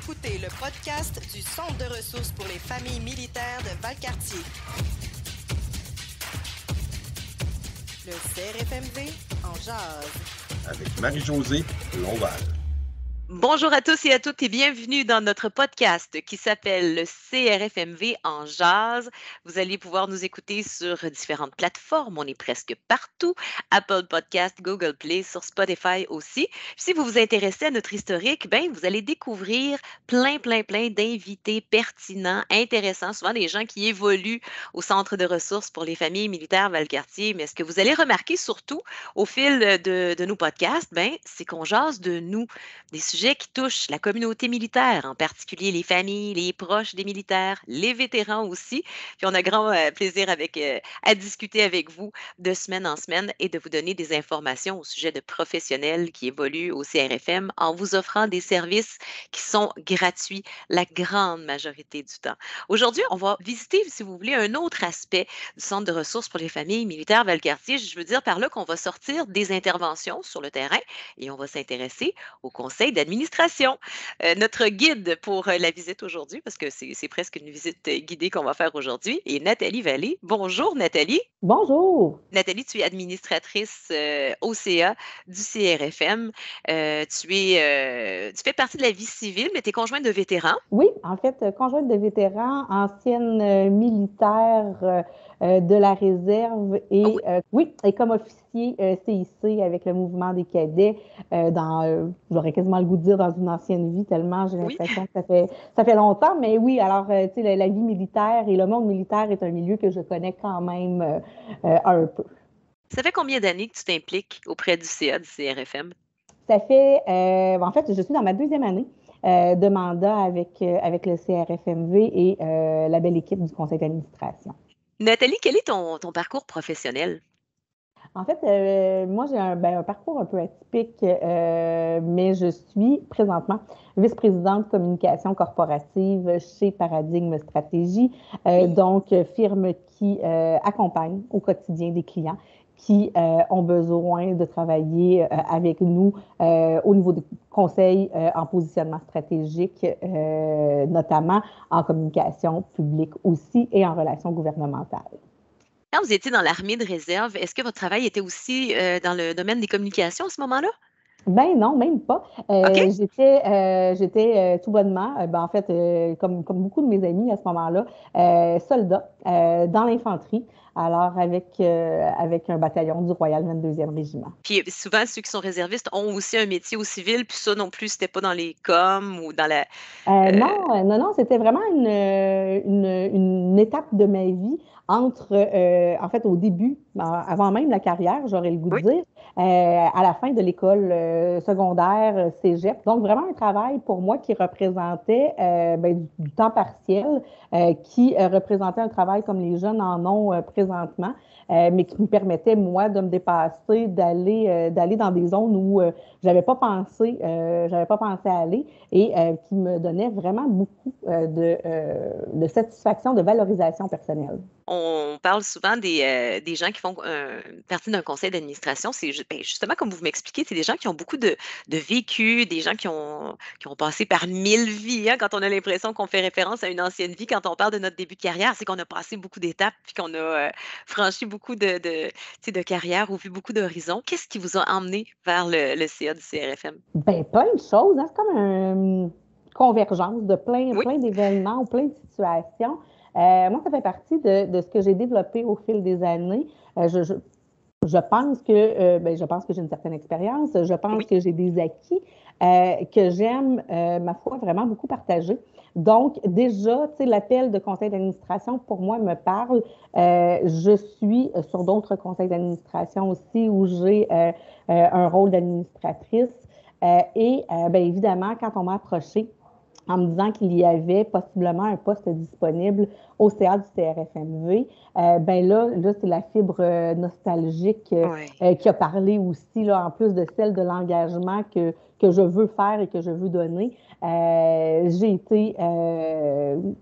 écoutez le podcast du Centre de ressources pour les familles militaires de Valcartier. Le CRFMV en jase. Avec Marie-Josée Lonval. Bonjour à tous et à toutes et bienvenue dans notre podcast qui s'appelle le CRFMV en jase. Vous allez pouvoir nous écouter sur différentes plateformes. On est presque partout. Apple Podcast, Google Play, sur Spotify aussi. Si vous vous intéressez à notre historique, vous allez découvrir plein d'invités pertinents, intéressants, souvent des gens qui évoluent au Centre de ressources pour les familles militaires Valcartier. Mais ce que vous allez remarquer surtout au fil de nos podcasts, c'est qu'on jase de nous, des sujets qui touchent la communauté militaire, en particulier les familles, les proches des militaires, les vétérans aussi. Puis on a grand plaisir à discuter avec vous de semaine en semaine et de vous donner des informations au sujet de professionnels qui évoluent au CRFM en vous offrant des services qui sont gratuits la grande majorité du temps. Aujourd'hui, on va visiter, si vous voulez, un autre aspect du Centre de ressources pour les familles militaires Valcartier. Je veux dire par là qu'on va sortir des interventions sur le terrain et on va s'intéresser au conseil d'administration. Notre guide pour la visite aujourd'hui, parce que c'est presque une visite guidée qu'on va faire aujourd'hui, est Nathalie Vallée. Bonjour Nathalie. Bonjour. Nathalie, tu es administratrice OCA du CRFM. Tu fais partie de la vie civile, mais tu es conjointe de vétéran. Oui, en fait, conjointe de vétéran, ancienne militaire de la réserve et et comme officier CIC avec le mouvement des cadets j'aurais quasiment le goût de dire dans une ancienne vie tellement j'ai l'impression que ça fait longtemps, mais oui, alors tu sais, la vie militaire et le monde militaire est un milieu que je connais quand même un peu. Ça fait combien d'années que tu t'impliques auprès du CA, du CRFM? Ça fait, en fait, je suis dans ma deuxième année de mandat avec le CRFMV et la belle équipe du conseil d'administration. Nathalie, quel est ton parcours professionnel? En fait, moi, j'ai un parcours un peu atypique, mais je suis présentement vice-présidente communication corporative chez Paradigme Stratégie, donc firme qui accompagne au quotidien des clients qui ont besoin de travailler avec nous au niveau du conseil en positionnement stratégique, notamment en communication publique aussi et en relations gouvernementales. Quand vous étiez dans l'armée de réserve, est-ce que votre travail était aussi dans le domaine des communications à ce moment-là? Ben non, même pas. Okay. J'étais tout bonnement, en fait, comme beaucoup de mes amis à ce moment-là, soldat dans l'infanterie, alors avec un bataillon du Royal 22e Régiment. Puis souvent, ceux qui sont réservistes ont aussi un métier au civil, puis ça non plus, c'était pas dans les coms ou dans la... Non, c'était vraiment une étape de ma vie entre, en fait, au début, avant même la carrière, j'aurais le goût de dire, à la fin de l'école secondaire, cégep. Donc, vraiment un travail pour moi qui représentait du temps partiel, qui représentait un travail comme les jeunes en ont présentement, mais qui me permettait, moi, de me dépasser, d'aller dans des zones où j'avais pas pensé à aller et qui me donnait vraiment beaucoup de satisfaction, de valorisation personnelle. On parle souvent des gens qui font partie d'un conseil d'administration. C'est justement, comme vous m'expliquez, c'est des gens qui ont beaucoup de vécu, des gens qui ont passé par 1000 vies. Hein, quand on a l'impression qu'on fait référence à une ancienne vie, quand on parle de notre début de carrière, c'est qu'on a passé beaucoup d'étapes puis qu'on a franchi beaucoup de carrières ou vu beaucoup d'horizons. Qu'est-ce qui vous a emmené vers le CA du CRFM? Plein de choses. Hein? C'est comme une convergence de plein d'événements ou plein de situations. Moi, ça fait partie de ce que j'ai développé au fil des années. Je pense que j'ai une certaine expérience. Je pense que j'ai des acquis que j'aime, ma foi, vraiment beaucoup partager. Donc, déjà, tu sais, l'appel de conseil d'administration, pour moi, me parle. Je suis sur d'autres conseils d'administration aussi où j'ai un rôle d'administratrice. Évidemment, quand on m'a approché en me disant qu'il y avait possiblement un poste disponible au CA du CRFMV, là, c'est la fibre nostalgique qui a parlé aussi, là, en plus de celle de l'engagement que je veux faire et que je veux donner. J'ai été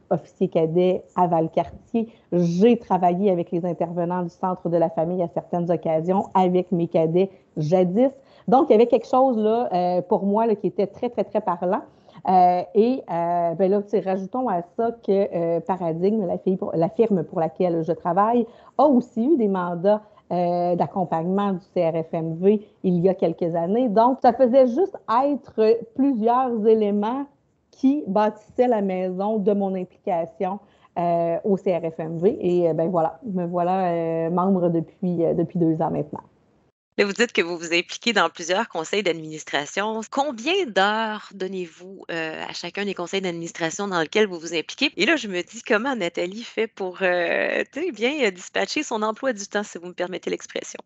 officier cadet à Valcartier. J'ai travaillé avec les intervenants du Centre de la famille à certaines occasions, avec mes cadets jadis. Donc, il y avait quelque chose là pour moi là, qui était très, très, très parlant. Ben là, rajoutons à ça que Paradigme, la firme pour laquelle je travaille, a aussi eu des mandats d'accompagnement du CRFMV il y a quelques années. Donc, ça faisait juste être plusieurs éléments qui bâtissaient la maison de mon implication au CRFMV. Et ben voilà, me voilà membre depuis 2 ans maintenant. Là, vous dites que vous vous impliquez dans plusieurs conseils d'administration. Combien d'heures donnez-vous à chacun des conseils d'administration dans lesquels vous vous impliquez? Et là, je me dis comment Nathalie fait pour bien dispatcher son emploi du temps, si vous me permettez l'expression.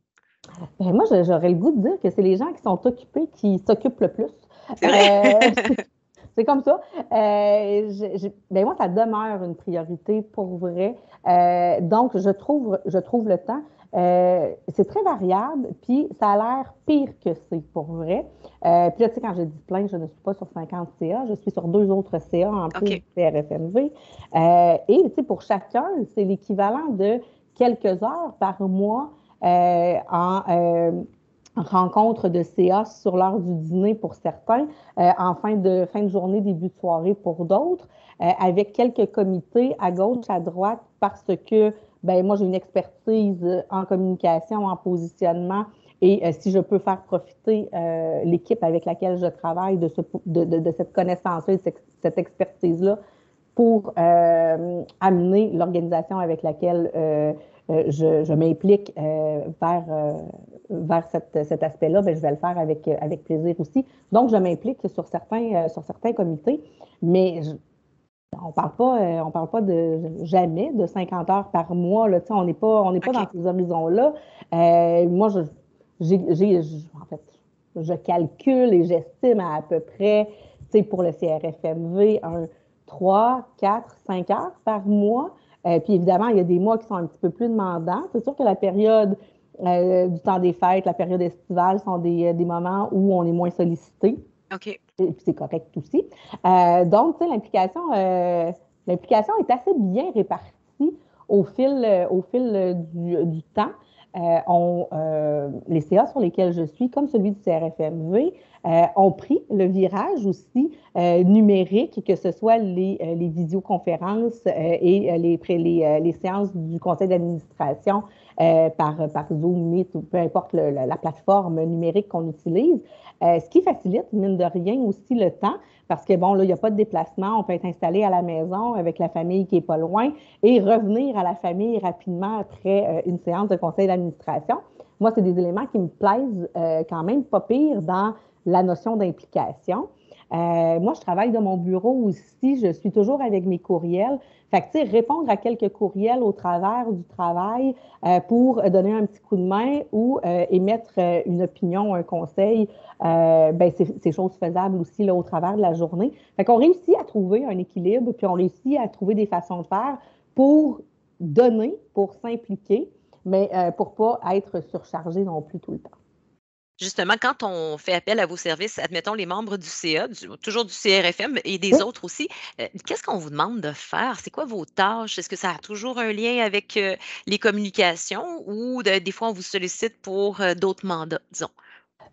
Ben moi, j'aurais le goût de dire que c'est les gens qui sont occupés qui s'occupent le plus. C'est vrai? C'est comme ça. Ben moi, ça demeure une priorité pour vrai. Donc, je trouve le temps. C'est très variable, puis ça a l'air pire que c'est pour vrai. Puis là, tu sais, quand je dis plein, je ne suis pas sur 50 CA, je suis sur 2 autres CA en plus du CRFMV. Et tu sais, pour chacun, c'est l'équivalent de quelques heures par mois en rencontre de CA sur l'heure du dîner pour certains, en fin de journée, début de soirée pour d'autres, avec quelques comités à gauche, à droite, parce que ben moi, j'ai une expertise en communication, en positionnement, et si je peux faire profiter l'équipe avec laquelle je travaille de cette connaissance-là, de cette expertise-là, pour amener l'organisation avec laquelle je m'implique vers cet aspect-là, ben, je vais le faire avec plaisir aussi. Donc, je m'implique sur certains comités, mais on parle pas de jamais de 50 heures par mois. Là, on n'est pas dans ces horizons-là. Moi, en fait, je calcule et j'estime à peu près, pour le CRFMV, 3, 4, 5 heures par mois. Puis évidemment, il y a des mois qui sont un petit peu plus demandants. C'est sûr que la période du temps des fêtes, la période estivale sont des moments où on est moins sollicité. OK. Et puis c'est correct aussi. Donc, tu sais, l'implication est assez bien répartie au fil du temps. Les CA sur lesquels je suis, comme celui du CRFMV, ont pris le virage aussi numérique, que ce soit les visioconférences et les séances du conseil d'administration par Zoom, Meet ou peu importe la plateforme numérique qu'on utilise. Ce qui facilite, mine de rien, aussi le temps, parce que, bon, là, il n'y a pas de déplacement, on peut être installé à la maison avec la famille qui n'est pas loin et revenir à la famille rapidement après une séance de conseil d'administration. Moi, c'est des éléments qui me plaisent quand même pas pire dans la notion d'implication. Moi, je travaille de mon bureau aussi, je suis toujours avec mes courriels. Fait que, tu sais, répondre à quelques courriels au travers du travail pour donner un petit coup de main ou émettre une opinion, un conseil, ben c'est chose faisable aussi là, au travers de la journée. Fait qu'on réussit à trouver un équilibre, puis on réussit à trouver des façons de faire pour donner, pour s'impliquer, mais pour pas être surchargé non plus tout le temps. Justement, quand on fait appel à vos services, admettons les membres du CA, toujours du CRFM et des autres aussi, qu'est-ce qu'on vous demande de faire? C'est quoi vos tâches? Est-ce que ça a toujours un lien avec les communications ou des fois on vous sollicite pour d'autres mandats, disons?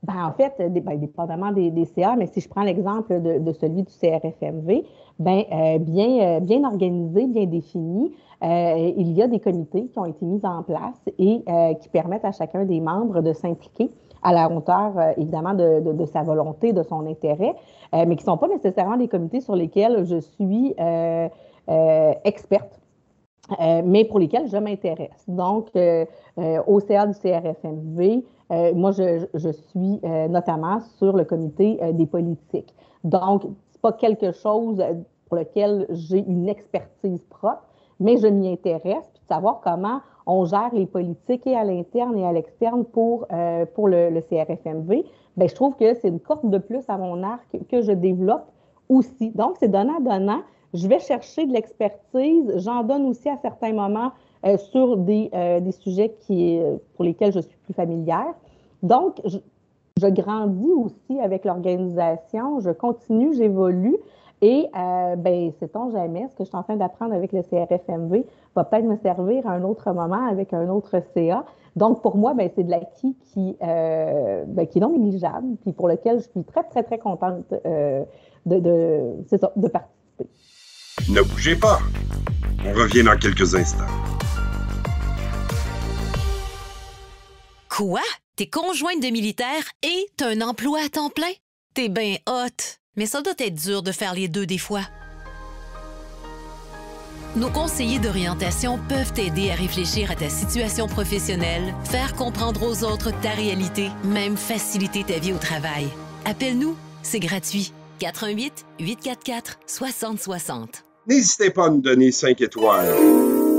Ben, en fait, dépendamment des CA, mais si je prends l'exemple de celui du CRFMV, bien organisé, bien défini, il y a des comités qui ont été mis en place et qui permettent à chacun des membres de s'impliquer à la hauteur, évidemment, de sa volonté, de son intérêt, mais qui ne sont pas nécessairement des comités sur lesquels je suis experte. Mais pour lesquels je m'intéresse. Donc, au CA du CRFMV, moi, je suis notamment sur le comité des politiques. Donc, ce n'est pas quelque chose pour lequel j'ai une expertise propre, mais je m'y intéresse, puis de savoir comment on gère les politiques et à l'interne et à l'externe pour le CRFMV. Bien, je trouve que c'est une corde de plus à mon arc que je développe aussi. Donc, c'est donnant-donnant. Je vais chercher de l'expertise. J'en donne aussi à certains moments sur des sujets pour lesquels je suis plus familière. Donc, je grandis aussi avec l'organisation. Je continue, j'évolue. Et, sait-on jamais, ce que je suis en train d'apprendre avec le CRFMV va peut-être me servir à un autre moment avec un autre CA. Donc, pour moi, c'est de l'acquis qui est non négligeable, puis pour lequel je suis très, très, très contente de participer. Ne bougez pas. On revient dans quelques instants. Quoi? T'es conjointe de militaire et t'as un emploi à temps plein? T'es ben hot! Mais ça doit être dur de faire les deux des fois. Nos conseillers d'orientation peuvent t'aider à réfléchir à ta situation professionnelle, faire comprendre aux autres ta réalité, même faciliter ta vie au travail. Appelle-nous, c'est gratuit. 418-844-6060. N'hésitez pas à nous donner 5 étoiles.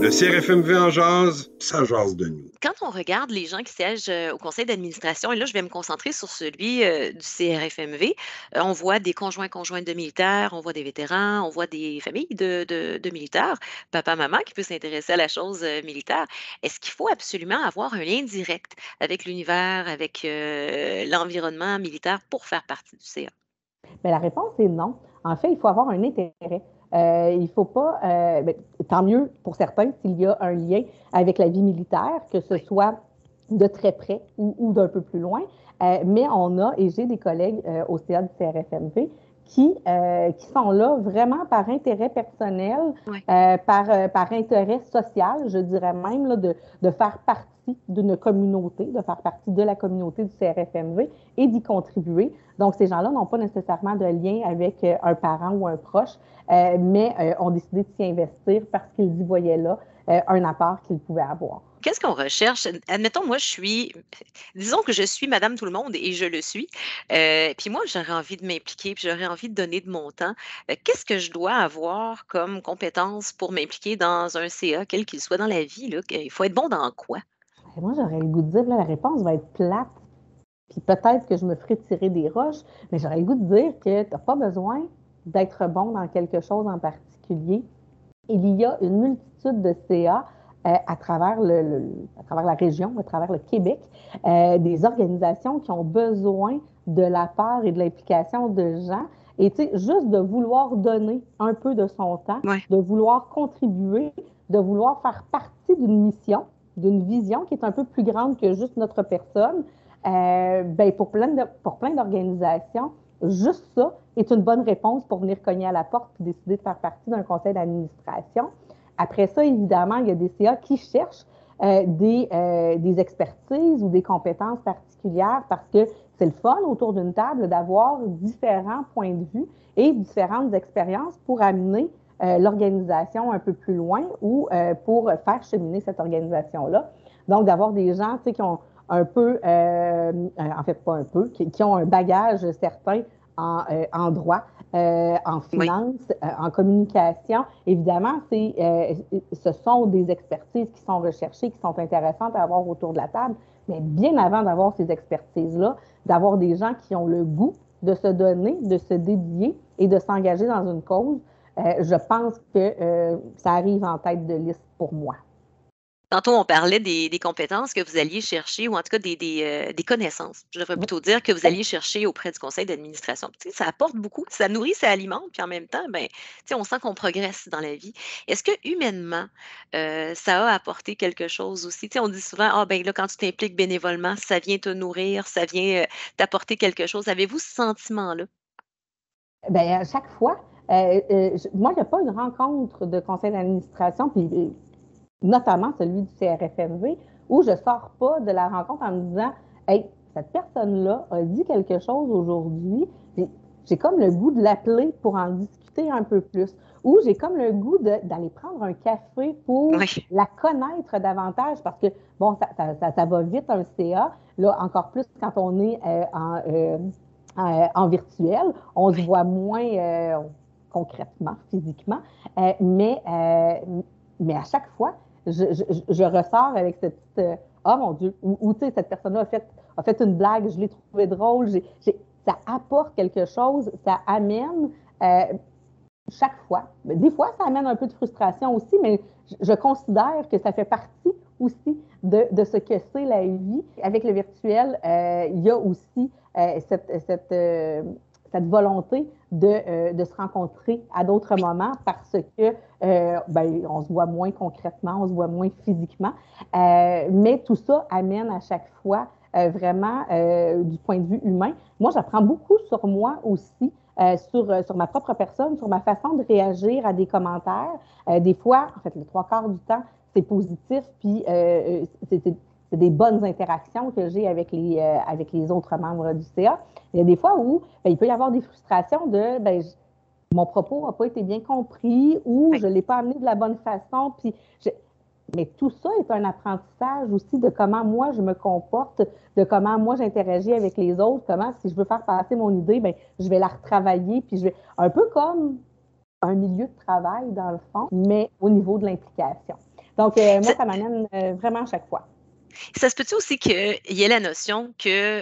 Le CRFMV en jase, ça jase de nous. Quand on regarde les gens qui siègent au conseil d'administration, et là, je vais me concentrer sur celui du CRFMV, on voit des conjoints-conjointes de militaires, on voit des vétérans, on voit des familles de militaires, papa-maman qui peut s'intéresser à la chose militaire. Est-ce qu'il faut absolument avoir un lien direct avec l'univers, avec l'environnement militaire pour faire partie du CA? Bien, la réponse est non. En fait, il faut avoir un intérêt. Il ne faut pas, tant mieux pour certains s'il y a un lien avec la vie militaire, que ce soit de très près ou d'un peu plus loin. Mais on a, et j'ai des collègues au CA du CRFMV qui sont là vraiment par intérêt personnel, par intérêt social, je dirais même, là, de faire partie d'une communauté, de faire partie de la communauté du CRFMV et d'y contribuer. Donc, ces gens-là n'ont pas nécessairement de lien avec un parent ou un proche, mais ont décidé de s'y investir parce qu'ils y voyaient là un apport qu'ils pouvaient avoir. Qu'est-ce qu'on recherche? Admettons, moi, disons que je suis Madame Tout-le-Monde et je le suis. Puis moi, j'aurais envie de m'impliquer, puis j'aurais envie de donner de mon temps. Qu'est-ce que je dois avoir comme compétence pour m'impliquer dans un CA, quel qu'il soit dans la vie, là? Il faut être bon dans quoi? Moi, j'aurais le goût de dire, là, la réponse va être plate, puis peut-être que je me ferai tirer des roches, mais j'aurais le goût de dire que tu n'as pas besoin d'être bon dans quelque chose en particulier. Il y a une multitude de CA à travers la région, à travers le Québec, des organisations qui ont besoin de la part et de l'implication de gens. Et tu sais, juste de vouloir donner un peu de son temps, de vouloir contribuer, de vouloir faire partie d'une mission, d'une vision qui est un peu plus grande que juste notre personne, pour plein d'organisations, juste ça est une bonne réponse pour venir cogner à la porte et décider de faire partie d'un conseil d'administration. Après ça, évidemment, il y a des CA qui cherchent des expertises ou des compétences particulières parce que c'est le fun autour d'une table d'avoir différents points de vue et différentes expériences pour amener l'organisation un peu plus loin ou pour faire cheminer cette organisation-là. Donc, d'avoir des gens qui ont un peu, en fait pas un peu, qui ont un bagage certain en droit, en finance, en communication. Évidemment, ce sont des expertises qui sont recherchées, qui sont intéressantes à avoir autour de la table, mais bien avant d'avoir ces expertises-là, d'avoir des gens qui ont le goût de se donner, de se dédier et de s'engager dans une cause, je pense que ça arrive en tête de liste pour moi. Tantôt, on parlait des compétences que vous alliez chercher, ou en tout cas des connaissances, je devrais plutôt dire, que vous alliez chercher auprès du conseil d'administration. Tu sais, ça apporte beaucoup, ça nourrit, ça alimente, puis en même temps, on sent qu'on progresse dans la vie. Est-ce que humainement, ça a apporté quelque chose aussi? Tu sais, on dit souvent, là, quand tu t'impliques bénévolement, ça vient te nourrir, ça vient t'apporter quelque chose. Avez-vous ce sentiment-là? Bien, à chaque fois, moi, il n'y a pas une rencontre de conseil d'administration, puis notamment celui du CRFMV, où je ne sors pas de la rencontre en me disant « Hey, cette personne-là a dit quelque chose aujourd'hui, j'ai comme le goût de l'appeler pour en discuter un peu plus. » Ou j'ai comme le goût d'aller prendre un café pour la connaître davantage, parce que, bon, ça va vite, un CA, là, encore plus quand on est en virtuel, on se voit moins concrètement, physiquement, mais à chaque fois, je ressors avec cette petite oh mon Dieu, ou tu sais, cette personne-là a fait une blague, je l'ai trouvé drôle, ça apporte quelque chose, ça amène chaque fois. Des fois, ça amène un peu de frustration aussi, mais je considère que ça fait partie aussi de ce que c'est la vie. Avec le virtuel, il y a aussi cette cette volonté de se rencontrer à d'autres moments parce que on se voit moins concrètement, on se voit moins physiquement. Mais tout ça amène à chaque fois vraiment du point de vue humain. Moi, j'apprends beaucoup sur moi aussi, sur ma propre personne, sur ma façon de réagir à des commentaires. Des fois, en fait, les 3/4 du temps, c'est positif, puis c'est des bonnes interactions que j'ai avec les autres membres du CA. Il y a des fois où il peut y avoir des frustrations de mon propos n'a pas été bien compris ou je ne l'ai pas amené de la bonne façon. Mais tout ça est un apprentissage aussi de comment moi je me comporte, de comment moi j'interagis avec les autres, comment si je veux faire passer mon idée, je vais la retravailler, puis je vais un peu comme un milieu de travail dans le fond, mais au niveau de l'implication. Donc, moi, ça m'amène vraiment à chaque fois. Ça se peut-tu aussi qu'il y ait la notion que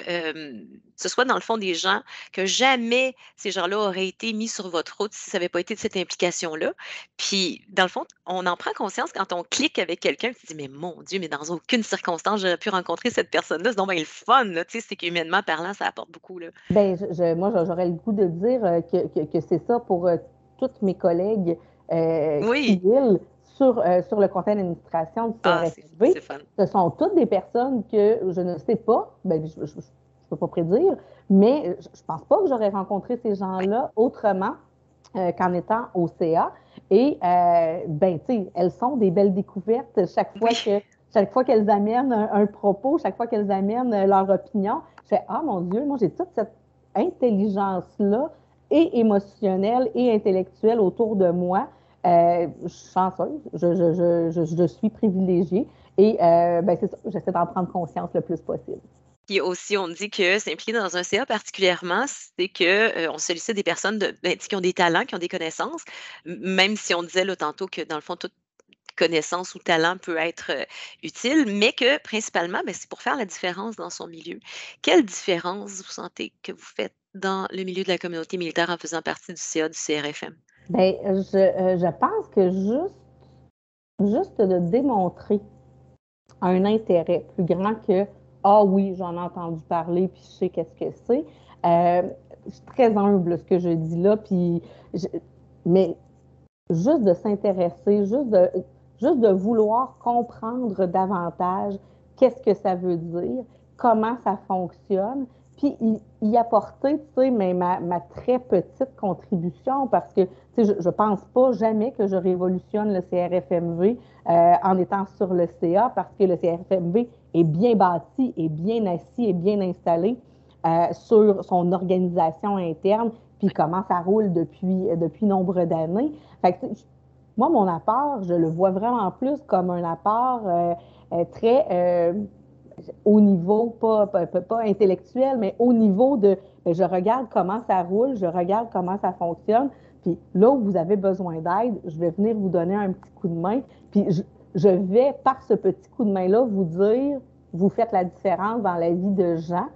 ce soit dans le fond des gens, que jamais ces gens-là auraient été mis sur votre route si ça n'avait pas été de cette implication-là. Puis, dans le fond, on en prend conscience quand on clique avec quelqu'un, tu te dis, mais mon Dieu, mais dans aucune circonstance, j'aurais pu rencontrer cette personne-là. C'est donc bien le fun, là, tu sais, c'est qu'humainement parlant, ça apporte beaucoup, là. Moi, j'aurais le goût de dire que c'est ça pour tous mes collègues civils. Sur le conseil d'administration du CRFMV. Ce sont toutes des personnes que je ne sais pas, je ne peux pas prédire, mais je ne pense pas que j'aurais rencontré ces gens-là autrement qu'en étant au CA. Et, tu sais, elles sont des belles découvertes chaque fois qu'elles amènent un propos, chaque fois qu'elles amènent leur opinion. Je fais, ah mon Dieu, moi j'ai toute cette intelligence-là, et émotionnelle et intellectuelle autour de moi. Je suis chanceuse, je suis privilégiée et c'est ça, j'essaie d'en prendre conscience le plus possible. Puis aussi, on dit que s'impliquer dans un CA particulièrement, c'est qu'on sollicite des personnes qui ont des talents, qui ont des connaissances, même si on disait là, tantôt que dans le fond, toute connaissance ou talent peut être utile, mais que principalement, c'est pour faire la différence dans son milieu. Quelle différence vous sentez que vous faites dans le milieu de la communauté militaire en faisant partie du CA, du CRFM? Je pense que juste de démontrer un intérêt plus grand que « Ah oui, j'en ai entendu parler, puis je sais qu'est-ce que c'est ». Je suis très humble ce que je dis là, mais juste de s'intéresser, juste de vouloir comprendre davantage qu'est-ce que ça veut dire, comment ça fonctionne, puis y apporter, tu sais, ma très petite contribution parce que, tu sais, je pense pas jamais que je révolutionne le CRFMV en étant sur le CA parce que le CRFMV est bien bâti, est bien assis, est bien installé sur son organisation interne, puis comment ça roule depuis nombre d'années. Fait que, moi, mon apport, je le vois vraiment plus comme un apport très au niveau, pas intellectuel, mais au niveau de je regarde comment ça roule, je regarde comment ça fonctionne, puis là où vous avez besoin d'aide, je vais venir vous donner un petit coup de main, puis je vais, par ce petit coup de main-là, vous dire, vous faites la différence dans la vie de gens.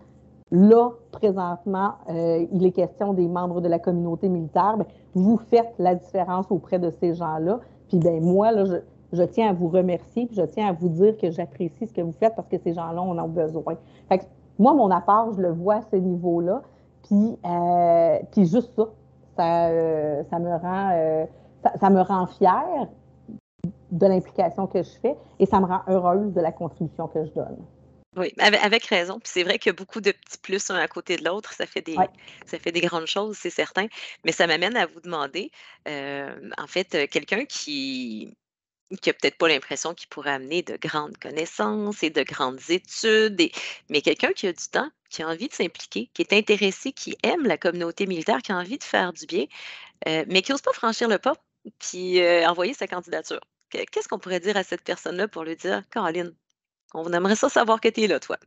Là, présentement, il est question des membres de la communauté militaire, vous faites la différence auprès de ces gens-là, puis moi, là, je tiens à vous remercier, puis je tiens à vous dire que j'apprécie ce que vous faites parce que ces gens-là en ont besoin. Fait que moi, mon apport, je le vois à ce niveau-là, puis juste ça me rend fière de l'implication que je fais et ça me rend heureuse de la contribution que je donne. Oui, avec raison. Puis c'est vrai qu'il y a beaucoup de petits plus un à côté de l'autre. Ça fait des grandes choses, c'est certain. Mais ça m'amène à vous demander, en fait, quelqu'un qui n'a peut-être pas l'impression qu'il pourrait amener de grandes connaissances et de grandes études, mais quelqu'un qui a du temps, qui a envie de s'impliquer, qui est intéressé, qui aime la communauté militaire, qui a envie de faire du bien, mais qui n'ose pas franchir le pas, puis envoyer sa candidature. Qu'est-ce qu'on pourrait dire à cette personne-là pour lui dire « Caroline, on aimerait ça savoir que tu es là, toi. »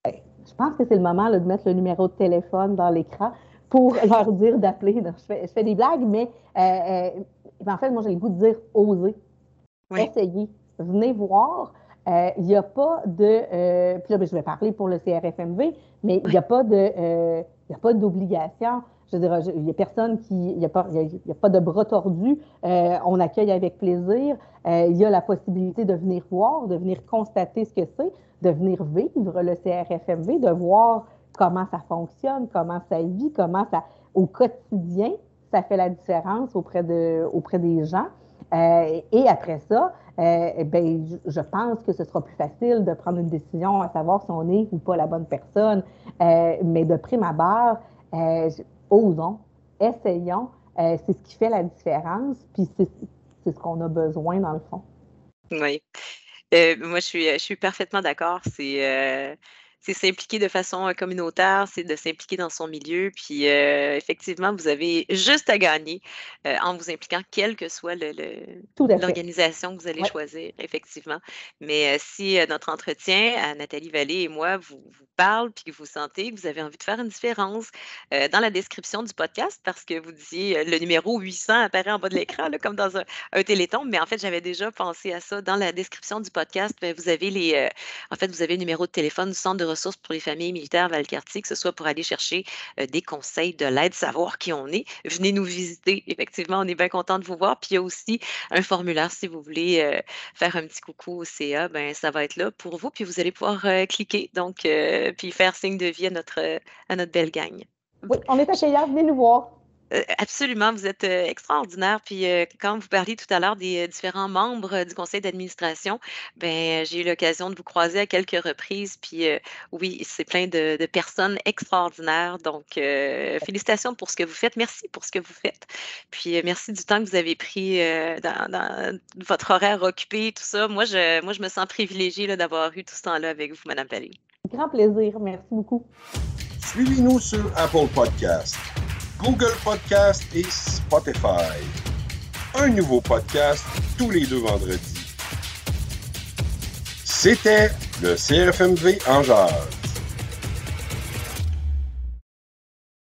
Je pense que c'est le moment là, de mettre le numéro de téléphone dans l'écran pour leur dire d'appeler. Je fais des blagues, mais en fait, moi, j'ai le goût de dire « oser ». Oui. Essayez, venez voir. Il n'y a pas de... puis là, je vais parler pour le CRFMV, mais il n'y a pas d'obligation. Je veux dire, il n'y a personne qui... Il n'y a pas de bras tordus. On accueille avec plaisir. Il y a la possibilité de venir voir, de venir constater ce que c'est, de venir vivre le CRFMV, de voir comment ça fonctionne, comment ça vit, comment ça, au quotidien, ça fait la différence auprès des gens. Et après ça, je pense que ce sera plus facile de prendre une décision à savoir si on est ou pas la bonne personne. Mais de prime abord, osons, essayons. C'est ce qui fait la différence, puis c'est ce qu'on a besoin dans le fond. Oui. Moi, je suis parfaitement d'accord. C'est s'impliquer de façon communautaire, c'est de s'impliquer dans son milieu. Puis, effectivement, vous avez juste à gagner en vous impliquant, quelle que soit l'organisation que vous allez choisir, effectivement. Mais si notre entretien, à Nathalie Vallée et moi, vous parle, puis que vous sentez que vous avez envie de faire une différence, dans la description du podcast, parce que vous disiez le numéro 800 apparaît en bas de l'écran, là, comme dans un téléthon, mais en fait, j'avais déjà pensé à ça. Dans la description du podcast, vous avez vous avez le numéro de téléphone du Centre de ressources pour les familles militaires Valcartier, que ce soit pour aller chercher des conseils, de l'aide, savoir qui on est. Venez nous visiter. Effectivement, on est bien content de vous voir. Puis il y a aussi un formulaire si vous voulez faire un petit coucou au CA, ça va être là pour vous. Puis vous allez pouvoir cliquer, donc, puis faire signe de vie à notre belle gang. Oui, on est accueillants. Venez nous voir. Absolument, vous êtes extraordinaire. Puis quand vous parliez tout à l'heure des différents membres du conseil d'administration, j'ai eu l'occasion de vous croiser à quelques reprises. Puis oui, c'est plein de personnes extraordinaires. Donc, félicitations pour ce que vous faites. Merci pour ce que vous faites. Puis merci du temps que vous avez pris dans votre horaire occupé, tout ça. Moi, je me sens privilégiée là, d'avoir eu tout ce temps-là avec vous, Mme Vallée. Grand plaisir. Merci beaucoup. Suivez-nous sur Apple Podcasts, Google Podcasts et Spotify. Un nouveau podcast tous les 2 vendredis. C'était le CRFMV en jazz.